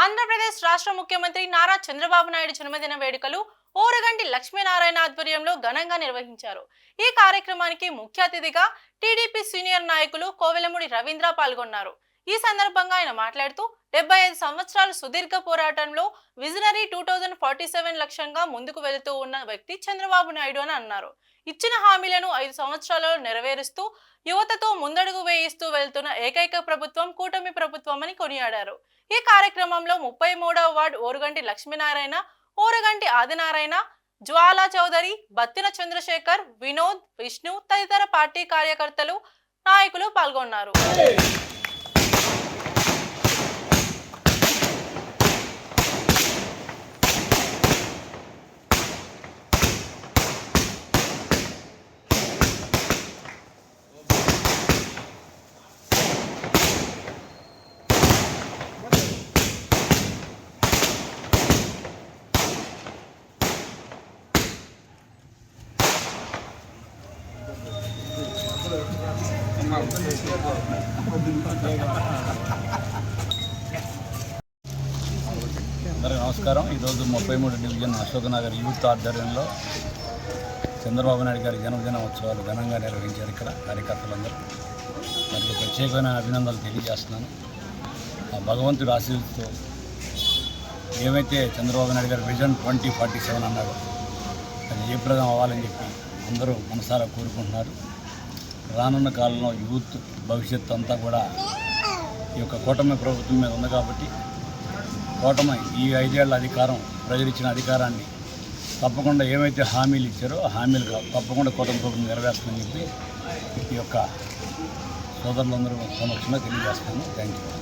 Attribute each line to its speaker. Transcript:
Speaker 1: ఆంధ్రప్రదేశ్ రాష్ట్ర ముఖ్యమంత్రి నారా చంద్రబాబు నాయుడు జన్మదిన వేడుకలు ఓరగంటి లక్ష్మీనారాయణ ఆధ్వర్యంలో ఘనంగా నిర్వహించారు. ఈ కార్యక్రమానికి ముఖ్య అతిథిగా టీడీపీ సీనియర్ నాయకులు కోవెలమూడి రవీంద్ర పాల్గొన్నారు. ఈ సందర్భంగా ఆయన మాట్లాడుతూ 75 సంవత్సరాల సుదీర్ఘ పోరాటంలో విజనరీ 2047 లక్ష్యంగా ముందుకు వెళుతూ ఉన్న వ్యక్తి చంద్రబాబు నాయుడు అని అన్నారు. ఇచ్చిన హామీలను 5 సంవత్సరాలలో నెరవేరుస్తూ యువతతో ముందడుగు వేయిస్తూ వెళ్తున్న ఏకైక ప్రభుత్వం కూటమి ప్రభుత్వం అని కొనియాడారు. ఈ కార్యక్రమంలో 33వ వార్డు ఓరుగంటి లక్ష్మీనారాయణ, ఓరుగంటి ఆదినారాయణ, జ్వాలా చౌదరి, బత్తిన చంద్రశేఖర్, వినోద్, విష్ణు తదితర పార్టీ కార్యకర్తలు, నాయకులు పాల్గొన్నారు.
Speaker 2: అందరికీ నమస్కారం. ఈరోజు 33 డివిజన్ అశోకనగర్ యూత్ ఆధ్వర్యంలో చంద్రబాబు నాయుడు గారి జన్మదిన ఉత్సవాలు ఘనంగా నిర్వహించారు. ఇక్కడ కార్యకర్తలందరూ వారికి ప్రత్యేకమైన అభినందనలు తెలియజేస్తున్నాను. ఆ భగవంతుడి ఆశీస్సుతో ఏమైతే చంద్రబాబు నాయుడు గారు విజన్ 2047 అన్నాడు, అది జయప్రదం అవ్వాలని చెప్పి అందరూ మనసారా కోరుకుంటున్నారు. రానున్న కాలంలో యూత్ భవిష్యత్తు అంతా కూడా ఈ యొక్క కూటమి ప్రభుత్వం మీద ఉంది కాబట్టి కూటమి ఈ 5 ఏళ్ల అధికారం, ప్రజలు ఇచ్చిన అధికారాన్ని తప్పకుండా ఏమైతే హామీలు ఇచ్చారో ఆ హామీలు తప్పకుండా కూటమి ప్రభుత్వం నెరవేరుస్తుందని చెప్పి ఈ యొక్క సోదరులందరూ సమక్షంగా తెలియజేస్తాను. Thank you.